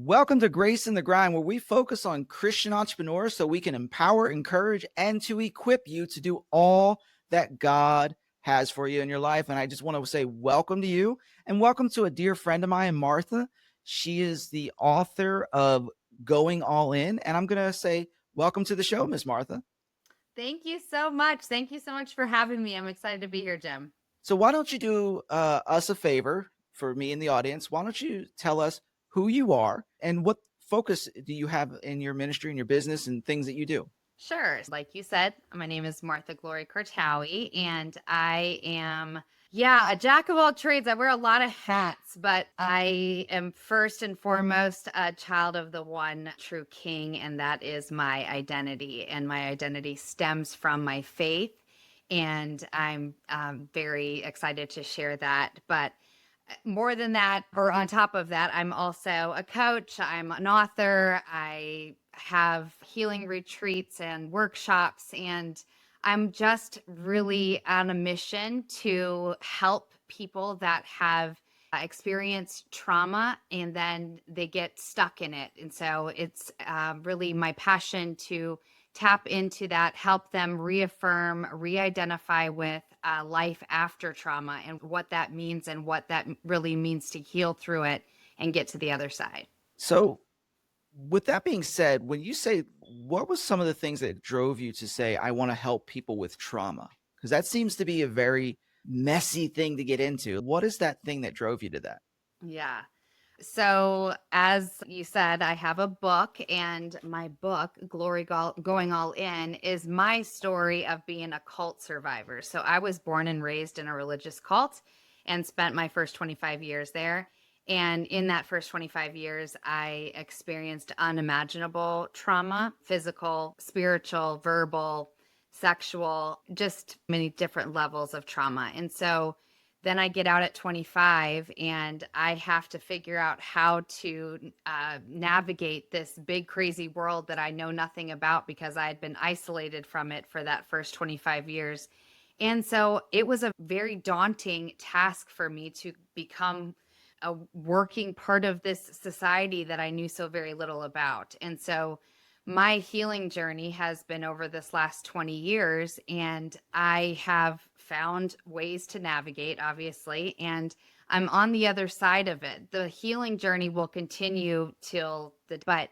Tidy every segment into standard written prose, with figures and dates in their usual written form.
Welcome to Grace in the Grind, where we focus on Christian entrepreneurs so we can empower, encourage, and to equip you to do all that God has for you in your life. And I just want to say welcome to you and welcome to a dear friend of mine, Martha. She is the author of Going All In. And I'm going to say welcome to the show, Miss Martha. Thank you so much. Thank you so much for having me. I'm excited to be here, Jim. So, why don't you do us a favor for me and the audience? Why don't you tell us who you are and what focus do you have in your ministry and your business and things that you do? Sure. Like you said, my name is Martha Glory Kartaoui, and I am, yeah, a jack of all trades. I wear a lot of hats, but I am first and foremost a child of the one true King, and that is my identity. And my identity stems from my faith. And I'm very excited to share that. But more than that, or on top of that, I'm also a coach, I'm an author, I have healing retreats and workshops, and I'm just really on a mission to help people that have experienced trauma and then they get stuck in it. And so it's really my passion to tap into that, help them reaffirm, re identify with life after trauma and what that means and what that really means to heal through it and get to the other side. So, with that being said, when you say what was some of the things that drove you to say, I want to help people with trauma? Because that seems to be a very messy thing to get into. What is that thing that drove you to that? Yeah. So, as you said, I have a book, and my book, Going All In, is my story of being a cult survivor. So, I was born and raised in a religious cult and spent my first 25 years there. And in that first 25 years, I experienced unimaginable trauma, physical, spiritual, verbal, sexual, just many different levels of trauma. And so, then I get out at 25 and I have to figure out how to navigate this big, crazy world that I know nothing about because I had been isolated from it for that first 25 years. And so it was a very daunting task for me to become a working part of this society that I knew so very little about. And so my healing journey has been over this last 20 years, and I have found ways to navigate, obviously, and I'm on the other side of it. The healing journey will continue but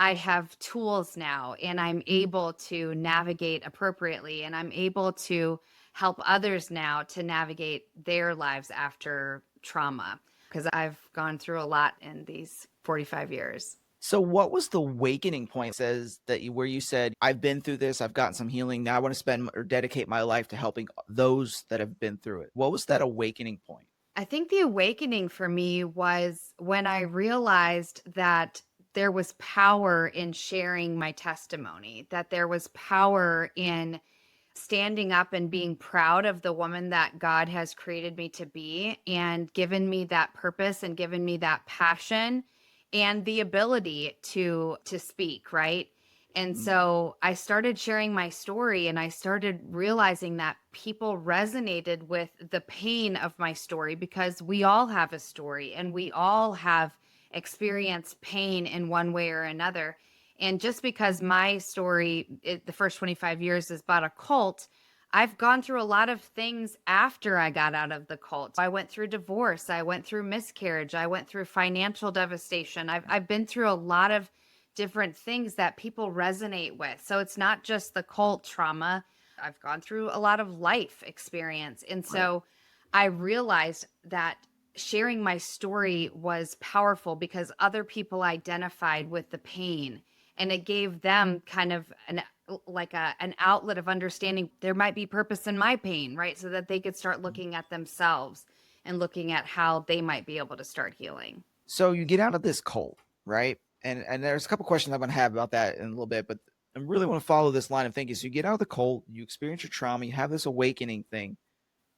I have tools now, and I'm able to navigate appropriately, and I'm able to help others now to navigate their lives after trauma because I've gone through a lot in these 45 years. So, what was the awakening point? Says that where you said, "I've been through this. I've gotten some healing. Now I want to spend or dedicate my life to helping those that have been through it." What was that awakening point? I think the awakening for me was when I realized that there was power in sharing my testimony, that there was power in standing up and being proud of the woman that God has created me to be and given me that purpose and given me that passion and the ability to speak, right? And Mm. so I started sharing my story and I started realizing that people resonated with the pain of my story because we all have a story and we all have experienced pain in one way or another. And just because my story, the first 25 years is about a cult, I've gone through a lot of things after I got out of the cult. I went through divorce, I went through miscarriage, I went through financial devastation. I've been through a lot of different things that people resonate with. So it's not just the cult trauma. I've gone through a lot of life experience. And Right. so I realized that sharing my story was powerful because other people identified with the pain and it gave them kind of an outlet of understanding there might be purpose in my pain, right? So that they could start looking at themselves and looking at how they might be able to start healing. So you get out of this cult, right? And there's a couple questions I'm going to have about that in a little bit, but I really want to follow this line of thinking. So you get out of the cult, you experience your trauma, you have this awakening thing.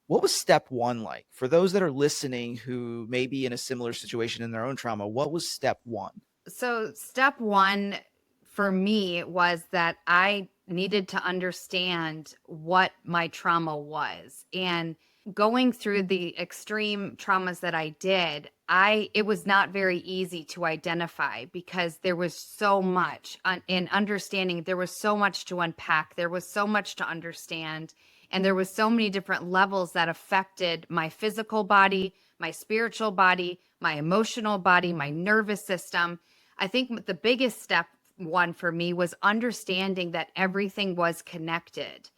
What was step one like for those that are listening who may be in a similar situation in their own trauma? What was step one? So, step one for me was that I needed to understand what my trauma was. And going through the extreme traumas that I did, it was not very easy to identify because there was so much in understanding. There was so much to unpack. There was so much to understand. And there was so many different levels that affected my physical body, my spiritual body, my emotional body, my nervous system. I think the biggest step one for me was understanding that everything was connected.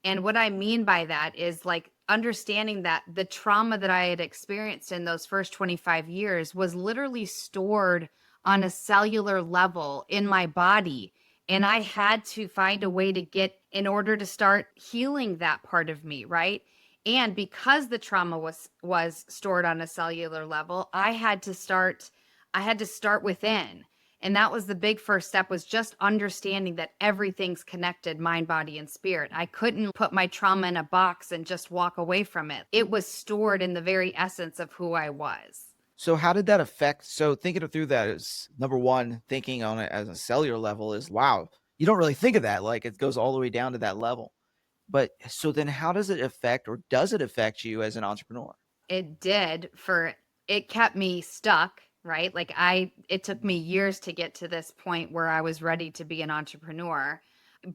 And what I mean by that is like understanding that the trauma that I had experienced in those first 25 years was literally stored on a cellular level in my body. And I had to find a way to get in order to start healing that part of me, right? And because the trauma was stored on a cellular level, I had to start within. And that was the big first step, was just understanding that everything's connected, mind, body, and spirit. I couldn't put my trauma in a box and just walk away from it. It was stored in the very essence of who I was. So how did that affect? So thinking through that is number one, thinking on it as a cellular level is wow. You don't really think of that. Like it goes all the way down to that level. But so then how does it affect or does it affect you as an entrepreneur? It did it kept me stuck, right? Like it took me years to get to this point where I was ready to be an entrepreneur.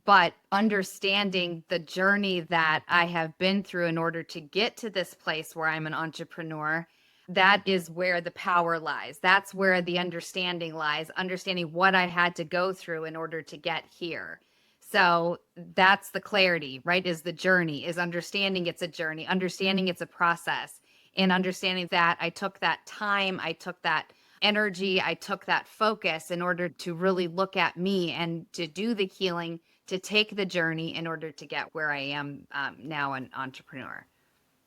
But understanding the journey that I have been through in order to get to this place where I'm an entrepreneur, that is where the power lies. That's where the understanding lies, understanding what I had to go through in order to get here. So that's the clarity, right? Is the journey, is understanding it's a journey, understanding it's a process, and understanding that I took that time, I took that energy, I took that focus in order to really look at me and to do the healing, to take the journey in order to get where I am now, an entrepreneur.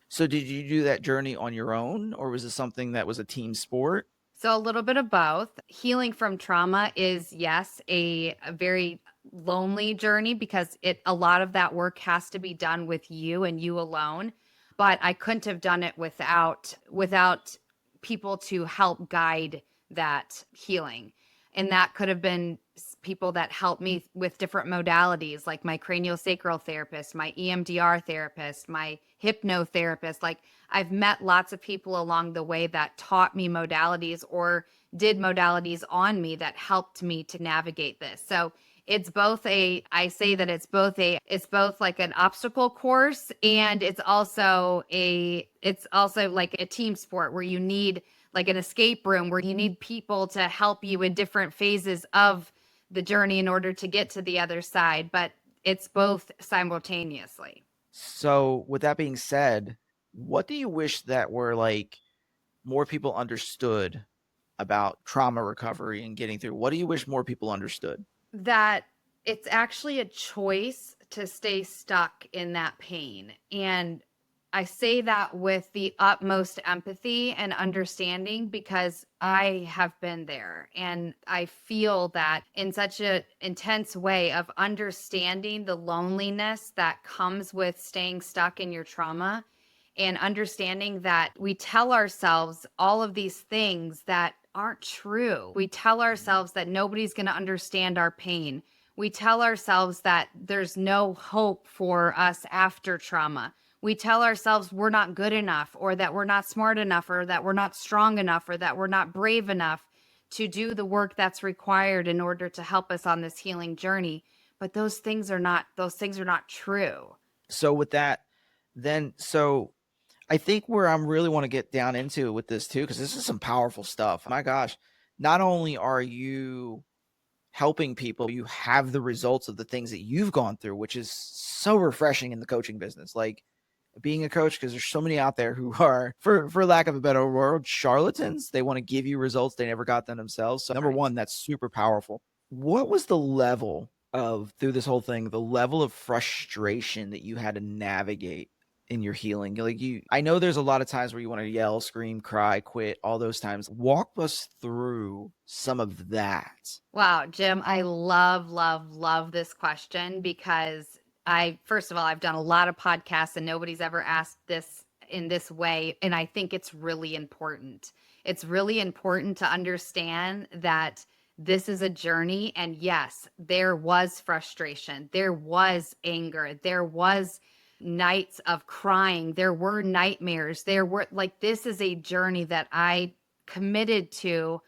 So did you do that journey on your own or was it something that was a team sport? So a little bit of both. Healing from trauma is, yes, a very lonely journey because a lot of that work has to be done with you and you alone. But I couldn't have done it without people to help guide that healing. And that could have been people that helped me with different modalities, like my craniosacral therapist, my EMDR therapist, my hypnotherapist. Like I've met lots of people along the way that taught me modalities or did modalities on me that helped me to navigate this. So I say that it's both like an obstacle course, and it's also like a team sport where you need like an escape room where you need people to help you in different phases of the journey in order to get to the other side, but it's both simultaneously. So with that being said, what do you wish that were like more people understood about trauma recovery and getting through? What do you wish more people understood? That it's actually a choice to stay stuck in that pain. And I say that with the utmost empathy and understanding because I have been there and I feel that in such an intense way of understanding the loneliness that comes with staying stuck in your trauma and understanding that we tell ourselves all of these things that aren't true. We tell ourselves that nobody's going to understand our pain. We tell ourselves that there's no hope for us after trauma. We tell ourselves we're not good enough, or that we're not smart enough, or that we're not strong enough, or that we're not brave enough to do the work that's required in order to help us on this healing journey. But those things are not true. So with that, then so I think where I'm really want to get down into with this too, because this is some powerful stuff. My gosh, not only are you helping people, you have the results of the things that you've gone through, which is so refreshing in the coaching business. Like being a coach, because there's so many out there who are, for lack of a better word, charlatans. They want to give you results they never got them themselves. So number one, that's super powerful. What was the level of through this whole thing, the level of frustration that you had to navigate in your healing? Like I know there's a lot of times where you want to yell, scream, cry, quit, all those times. Walk us through some of that. Wow, Jim, I love, love, love this question because first of all, I've done a lot of podcasts and nobody's ever asked this in this way. And I think it's really important. It's really important to understand that this is a journey. And yes, there was frustration, there was anger, there was nights of crying. There were nightmares. There were like, this is a journey that I committed to,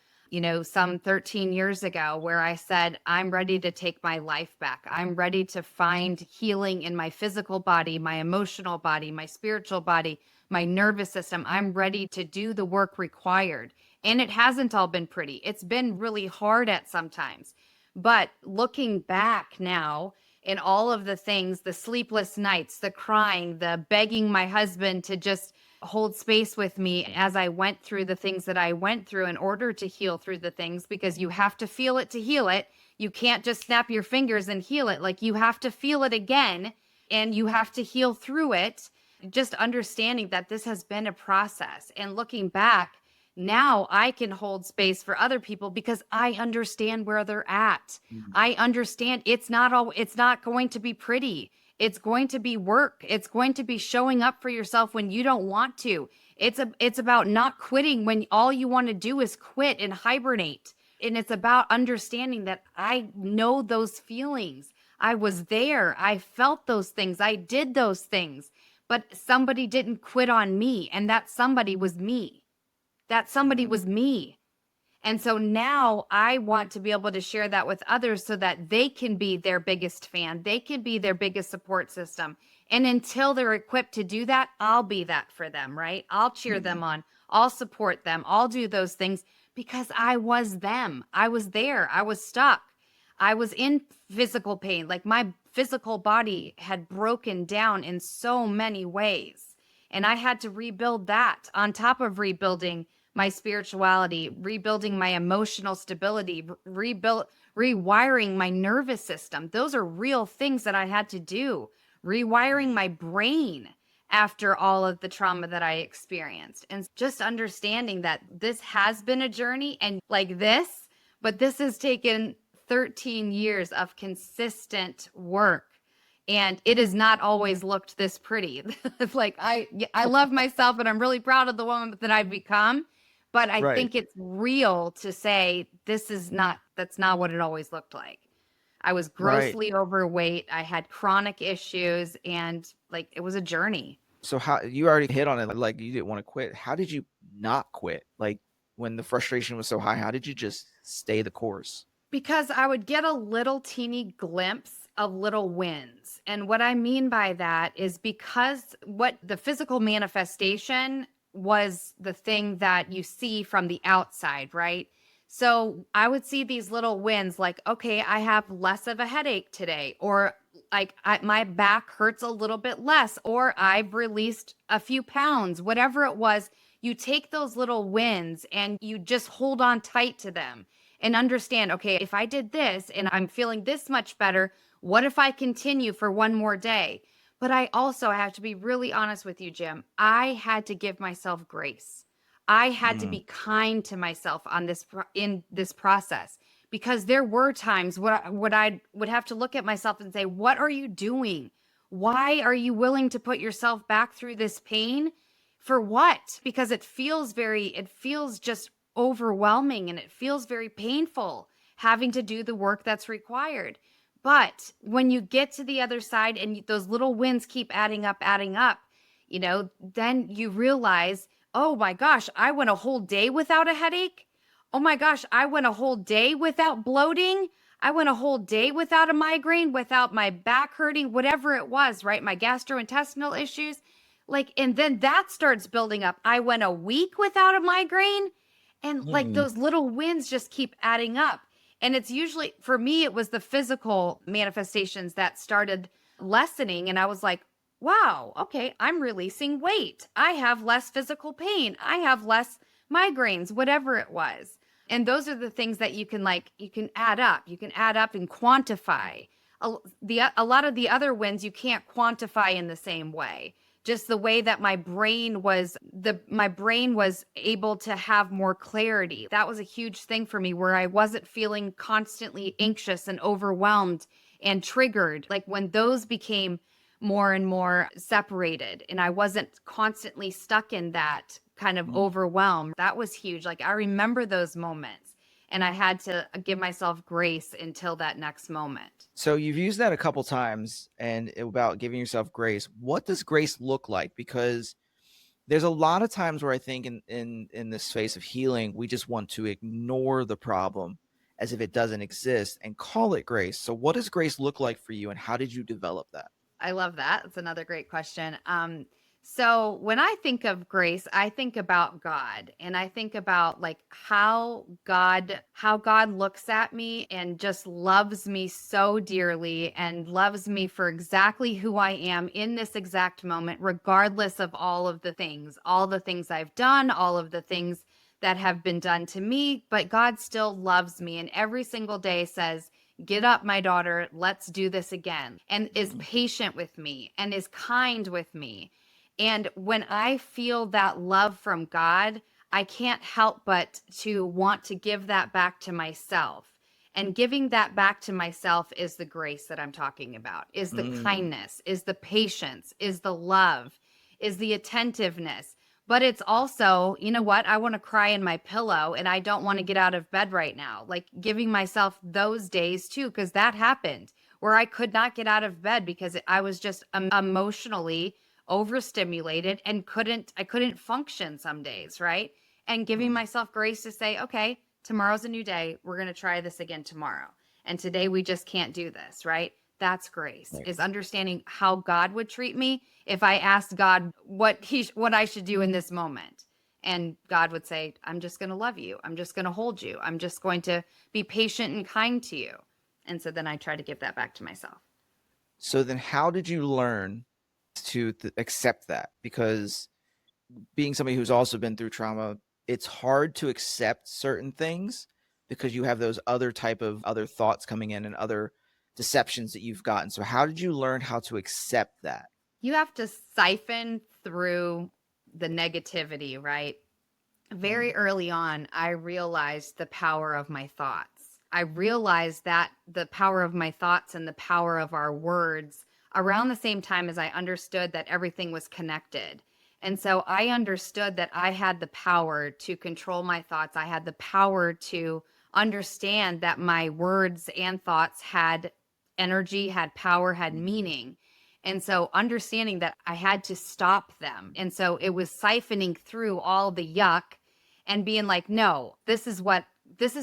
some 13 years ago, where I said, I'm ready to take my life back. I'm ready to find healing in my physical body, my emotional body, my spiritual body, my nervous system. I'm ready to do the work required. And it hasn't all been pretty. It's been really hard at sometimes. But looking back now, in all of the things, the sleepless nights, the crying, the begging my husband to just hold space with me as I went through the things that I went through in order to heal through the things, because you have to feel it to heal it. You can't just snap your fingers and heal it. Like, you have to feel it again and you have to heal through it. Just understanding that this has been a process, and looking back, now I can hold space for other people because I understand where they're at. Mhm. I understand it's not going to be pretty. It's going to be work. It's going to be showing up for yourself when you don't want to. It's about not quitting when all you want to do is quit and hibernate. And it's about understanding that I know those feelings. I was there. I felt those things. I did those things. But somebody didn't quit on me, and that somebody was me. That somebody was me. And so now I want to be able to share that with others so that they can be their biggest fan. They can be their biggest support system. And until they're equipped to do that, I'll be that for them, right? I'll cheer them on. I'll support them. I'll do those things because I was them. I was there. I was stuck. I was in physical pain. Like, my physical body had broken down in so many ways. And I had to rebuild that on top of rebuilding my spirituality, rebuilding my emotional stability, rewiring my nervous system. Those are real things that I had to do. Rewiring my brain after all of the trauma that I experienced. And just understanding that this has been a journey, and like this, but this has taken 13 years of consistent work. And it has not always looked this pretty. It's like, I love myself and I'm really proud of the woman that I've become. But I Right. think it's real to say that's not what it always looked like. I was Right. grossly overweight. I had chronic issues, and like, it was a journey. So how you already hit on it, like you didn't want to quit. How did you not quit? Like when the frustration was so high, how did you just stay the course? Because I would get a little teeny glimpse of little wins. And what I mean by that is, because what the physical manifestation was the thing that you see from the outside, right? So I would see these little wins, like, okay, I have less of a headache today, or like, my back hurts a little bit less, or I've released a few pounds, whatever it was. You take those little wins and you just hold on tight to them and understand, okay, if I did this and I'm feeling this much better, what if I continue for one more day? But I also have to be really honest with you, Jim. I had to give myself grace. I had to Mm. be kind to myself on in this process, because there were times what I would have to look at myself and say, "What are you doing? Why are you willing to put yourself back through this pain? For what?" Because it feels just overwhelming, and it feels very painful having to do the work that's required. But when you get to the other side and those little wins keep adding up, then you realize, oh my gosh, I went a whole day without a headache. Oh my gosh, I went a whole day without bloating. I went a whole day without a migraine, without my back hurting, whatever it was, right? My gastrointestinal issues. Like, and then that starts building up. I went a week without a migraine. And like, Mm. those little wins just keep adding up. And it's usually, for me, it was the physical manifestations that started lessening. And I was like, wow, okay, I'm releasing weight. I have less physical pain. I have less migraines, whatever it was. And those are the things that you can add up. You can add up and quantify. A lot of the other wins you can't quantify in the same way. Just the way that my brain was able to have more clarity. That was a huge thing for me, where I wasn't feeling constantly anxious and overwhelmed and triggered. Like, when those became more and more separated and I wasn't constantly stuck in that kind of Mm. overwhelm, that was huge. Like, I remember those moments. And I had to give myself grace until that next moment. So you've used that a couple times and about giving yourself grace. What does grace look like? Because there's a lot of times where I think in this space of healing, we just want to ignore the problem as if it doesn't exist and call it grace. So what does grace look like for you and how did you develop that? I love that. It's another great question. So when I think of grace, I think about God, and I think about like how God looks at me and just loves me so dearly and loves me for exactly who I am in this exact moment, regardless of all of the things I've done, all of the things that have been done to me, but God still loves me and every single day says, "Get up, my daughter. Let's do this again." And is Mhm. patient with me and is kind with me. And when I feel that love from God, I can't help but to want to give that back to myself. And giving that back to myself is the grace that I'm talking about, is the Mm, kindness, is the patience, is the love, is the attentiveness. But it's also, you know what? I want to cry in my pillow and I don't want to get out of bed right now. Like giving myself those days too, because that happened where I could not get out of bed because I was just emotionally overstimulated and I couldn't function some days, right? And giving mm, myself grace to say, okay, tomorrow's a new day. We're going to try this again tomorrow. And today we just can't do this, right? That's grace, right. is understanding how God would treat me if I asked God what I should do in this moment. And God would say, "I'm just going to love you. I'm just going to hold you. I'm just going to be patient and kind to you." And so then I try to give that back to myself. So then how did you learn to accept that? Because being somebody who's also been through trauma, it's hard to accept certain things because you have those other type of other thoughts coming in and other deceptions that you've gotten. So how did you learn how to accept that? You have to siphon through the negativity, right? Very Mm, early on, I realized the power of my thoughts. I realized that the power of my thoughts and the power of our words around the same time as I understood that everything was connected. And so I understood that I had the power to control my thoughts. I had the power to understand that my words and thoughts had energy, had power, had meaning. And so understanding that I had to stop them. And so it was siphoning through all the yuck and being like, no, this is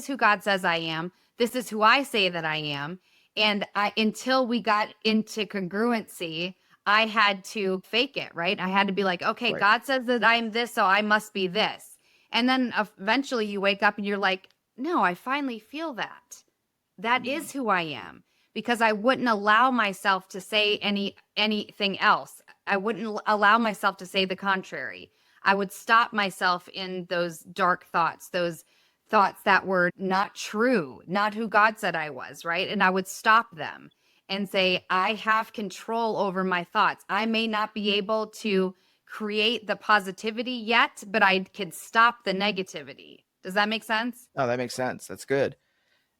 who God says I am. This is who I say that I am. And until we got into congruency, I had to fake it, right? I had to be like, okay, right. God says that I'm this, so I must be this. And then eventually you wake up and you're like, no, I finally feel that. That Mm, is who I am because I wouldn't allow myself to say anything else. I wouldn't allow myself to say the contrary. I would stop myself in those dark thoughts, those thoughts that were not true, not who God said I was, right? And I would stop them and say, I have control over my thoughts. I may not be able to create the positivity yet, but I can stop the negativity. Does that make sense? oh, that makes sense. That's good.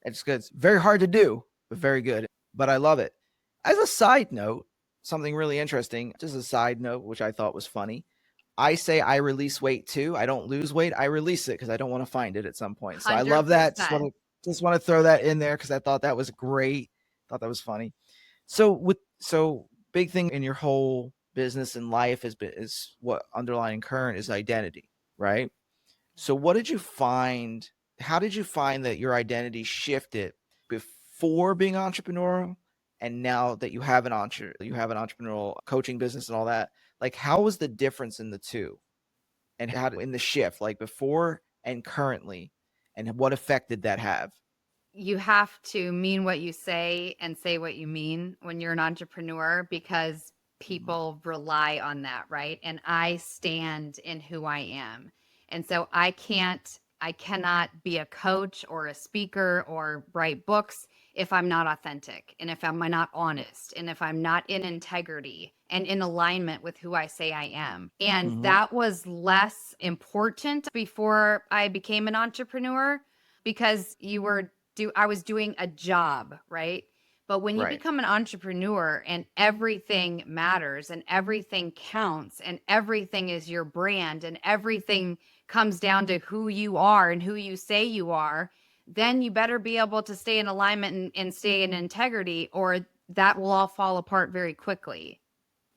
It's good. It's very hard to do, but very good. But I love it. As a side note, something really interesting, just a side note, which I thought was funny. I say I release weight too. I don't lose weight. I release it because I don't want to find it at some point. So I love that. Just want 100%. to throw that in there because I thought that was great. Thought that was funny. So big thing in your whole business and life is what underlying current is identity, right? So what did you find? How did you find that your identity shifted before being entrepreneurial and now that you have an entrepreneurial coaching business and all that? Like how was the difference in the two? And how in the shift like before and currently and what effect did that have? You have to mean what you say and say what you mean when you're an entrepreneur because Mhm. people rely on that, right? And I stand in who I am. And so I cannot be a coach or a speaker or write books if I'm not authentic and if I'm not honest and if I'm not in integrity and in alignment with who I say I am. And Mhm. that was less important before I became an entrepreneur because I was doing a job, right? But when you Right. become an entrepreneur and everything matters and everything counts and everything is your brand and everything comes down to who you are and who you say you are, then you better be able to stay in alignment and stay in integrity, or that will all fall apart very quickly.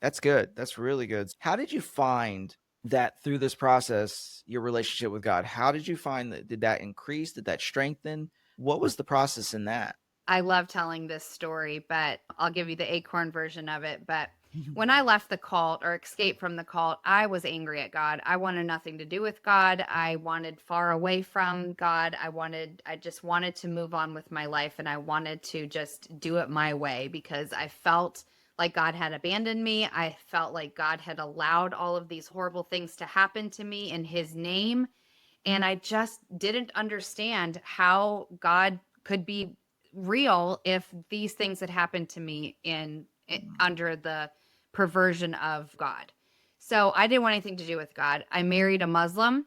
That's good. That's really good. How did you find that through this process, your relationship with God? How did you find that? Did that increase? Did that strengthen? What was the process in that? I love telling this story, but I'll give you the acorn version of it. But when I left the cult or escaped from the cult, I was angry at God. I wanted nothing to do with God. I wanted far away from God. I just wanted to move on with my life, and I wanted to just do it my way because I felt like God had abandoned me. I felt like God had allowed all of these horrible things to happen to me in his name. And I just didn't understand how God could be real if these things had happened to me under the perversion of God. So I didn't want anything to do with God. I married a Muslim,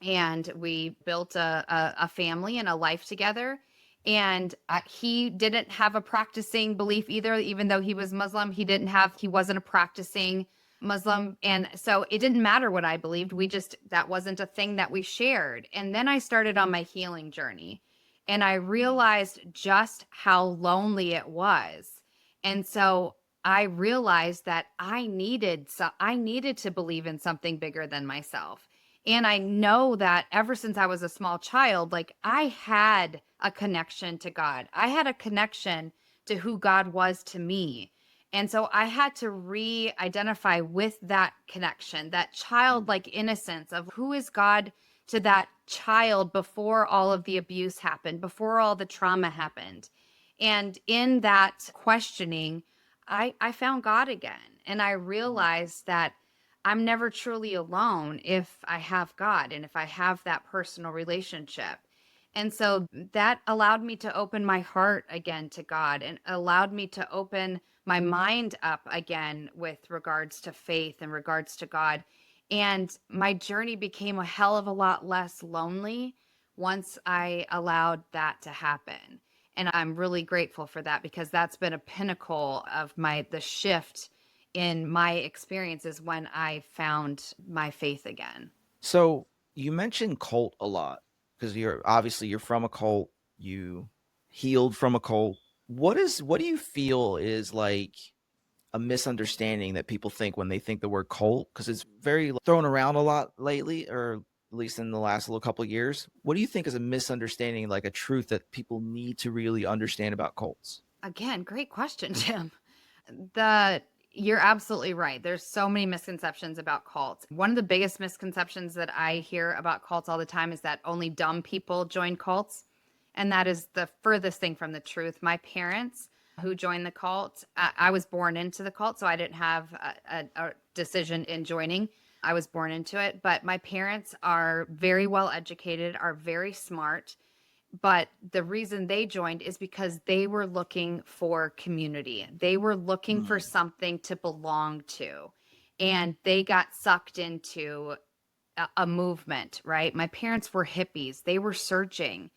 and we built a family and a life together. And he didn't have a practicing belief either, even though he was Muslim. He wasn't a practicing Muslim. And so it didn't matter what I believed. That wasn't a thing that we shared. And then I started on my healing journey, and I realized just how lonely it was. And so I realized that I needed to believe in something bigger than myself. And I know that ever since I was a small child, like I had a connection to God. I had a connection to who God was to me. And so I had to re identify with that connection, that childlike innocence of who is God to that child before all of the abuse happened, before all the trauma happened. And in that questioning, I found God again. And I realized that I'm never truly alone if I have God and if I have that personal relationship. And so that allowed me to open my heart again to God and allowed me to open my mind up again with regards to faith and regards to God. And my journey became a hell of a lot less lonely once I allowed that to happen. And I'm really grateful for that because that's been a pinnacle of the shift in my experiences when I found my faith again. So you mentioned cult a lot because you're from a cult. You healed from a cult. What do you feel is like a misunderstanding that people think when they think the word cult? Because it's very thrown around a lot lately, or at least in the last little couple of years. What do you think is a misunderstanding, like a truth that people need to really understand about cults? Again, great question, Jim. The You're absolutely right. There's so many misconceptions about cults. One of the biggest misconceptions that I hear about cults all the time is that only dumb people join cults. And that is the furthest thing from the truth. My parents who joined the cult, I was born into the cult, so I didn't have a decision in joining. I was born into it. But my parents are very well educated, are very smart. But the reason they joined is because they were looking for community. They were looking for Mm, something to belong to. And they got sucked into a movement, right? My parents were hippies. They were searching.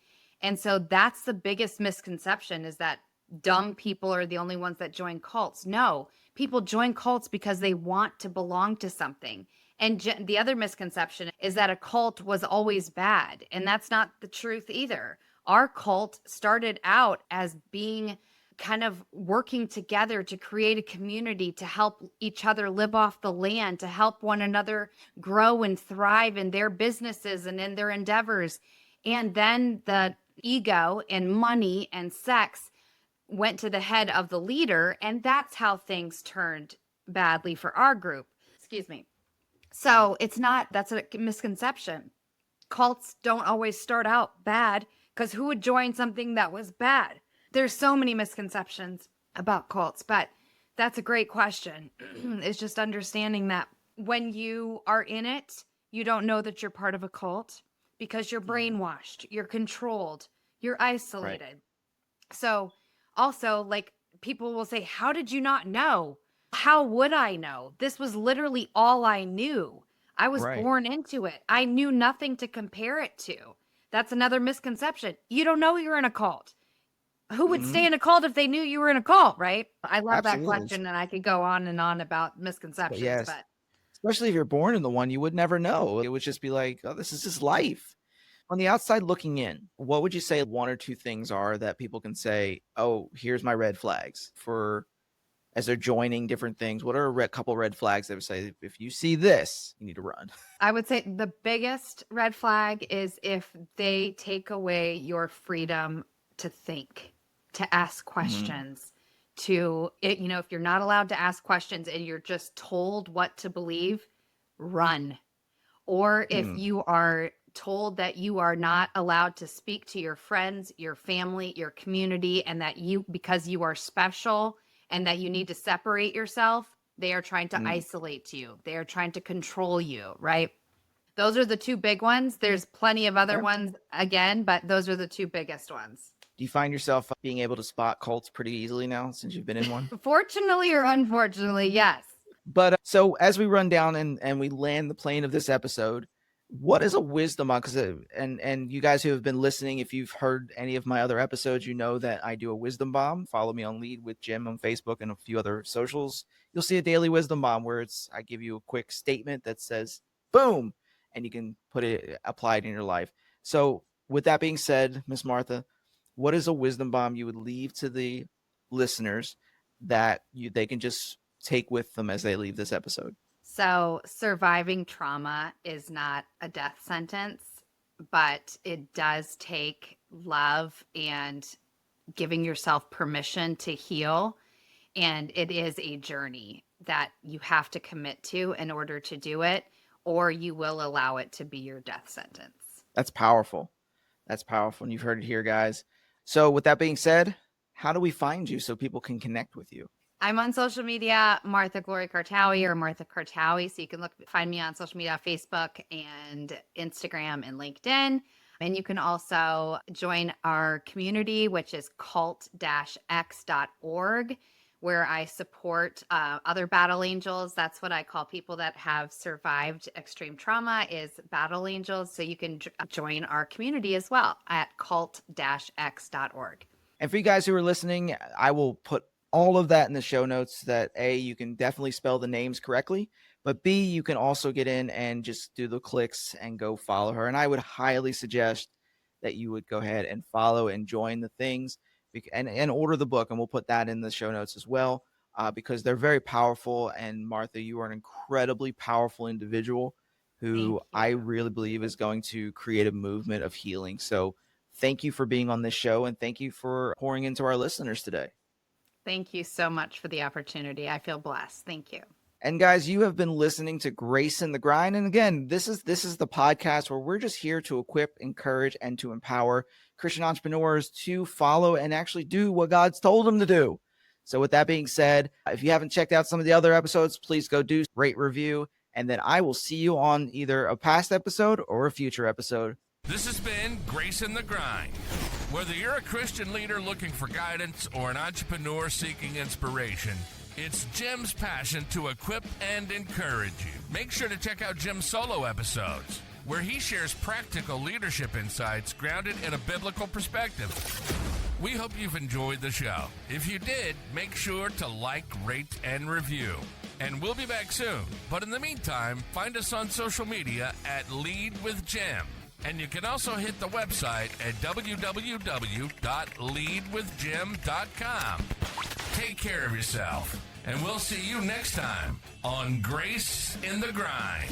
And so that's the biggest misconception is that dumb people are the only ones that join cults. No, people join cults because they want to belong to something. And the other misconception is that a cult was always bad. And that's not the truth either. Our cult started out as being kind of working together to create a community, to help each other live off the land, to help one another grow and thrive in their businesses and in their endeavors. And then the ego and money and sex went to the head of the leader, and that's how things turned badly for our group. Excuse me. So that's a misconception. Cults don't always start out bad because who would join something that was bad? There's so many misconceptions about cults, but that's a great question. It's just understanding that when you are in it, you don't know that you're part of a cult because you're mhm. brainwashed, you're controlled, you're Right. isolated. So, also, like, people will say, how did you not know? How would I know? This was literally all I knew. I was Right. born into it. I knew nothing to compare it to. That's another misconception. You don't know you're in a cult. Who would Hmm. stay in a cult if they knew you were in a cult, right? I love that Absolutely. question, and I could go on and on about But misconceptions, yes, but especially if you're born in the one, you would never know. It would just be like, oh, this is just life. On the outside looking in, what would you say one or two things are that people can say, oh, here's my red flags for as they're joining different things? What are a couple red flags that would say, if you see this, you need to run? I would say the biggest red flag is if they take away your freedom to think, to ask questions, if you're not allowed to ask questions and you're just told what to believe, run. Or if you are told that you are not allowed to speak to your friends, your family, your community, and that because you are special and that you need to separate yourself, they are trying to isolate you. They are trying to control you, right? Those are the two big ones. There's plenty of other ones again, but those are the two biggest ones. Do you find yourself being able to spot cults pretty easily now since you've been in one? Fortunately or unfortunately, yes. But so as we run down and we land the plane of this episode, what is a wisdom bomb? Because and you guys who have been listening, if you've heard any of my other episodes, you know that I do a wisdom bomb. Follow me on Lead with Jim on Facebook and a few other socials. You'll see a daily wisdom bomb where I give you a quick statement that says, boom, and you can put it applied in your life. So with that being said, Miss Martha, what is a wisdom bomb you would leave to the listeners that they can just take with them as they leave this episode? So surviving trauma is not a death sentence, but it does take love and giving yourself permission to heal. And it is a journey that you have to commit to in order to do it, or you will allow it to be your death sentence. That's powerful. That's powerful. And you've heard it here, guys. So with that being said, how do we find you so people can connect with you? I'm on social media, Martha Glory Kartaoui or Martha Kartaoui. So you can find me on social media, Facebook and Instagram and LinkedIn. And you can also join our community, which is cult-x.org, where I support other battle angels. That's what I call people that have survived extreme trauma, is battle angels. So you can join our community as well at cult-x.org. And for you guys who are listening, I will put all of that in the show notes that A, you can definitely spell the names correctly, but B, you can also get in and just do the clicks and go follow her. And I would highly suggest that you would go ahead and follow and join the things and order the book. And we'll put that in the show notes as well, because they're very powerful. And Martha, you are an incredibly powerful individual who I really believe is going to create a movement of healing. So thank you for being on this show, and thank you for pouring into our listeners today. Thank you so much for the opportunity. I feel blessed. Thank you. And guys, you have been listening to Grace in the Grind. And again, this is the podcast where we're just here to equip, encourage, and to empower Christian entrepreneurs to follow and actually do what God's told them to do. So with that being said, if you haven't checked out some of the other episodes, please go do rate, review, and then I will see you on either a past episode or a future episode. This has been Grace in the Grind. Whether you're a Christian leader looking for guidance or an entrepreneur seeking inspiration, it's Jim's passion to equip and encourage you. Make sure to check out Jim's solo episodes, where he shares practical leadership insights grounded in a biblical perspective. We hope you've enjoyed the show. If you did, make sure to like, rate, and review. And we'll be back soon. But in the meantime, find us on social media at Lead with Jim. And you can also hit the website at www.leadwithjim.com. Take care of yourself, and we'll see you next time on Grace in the Grind.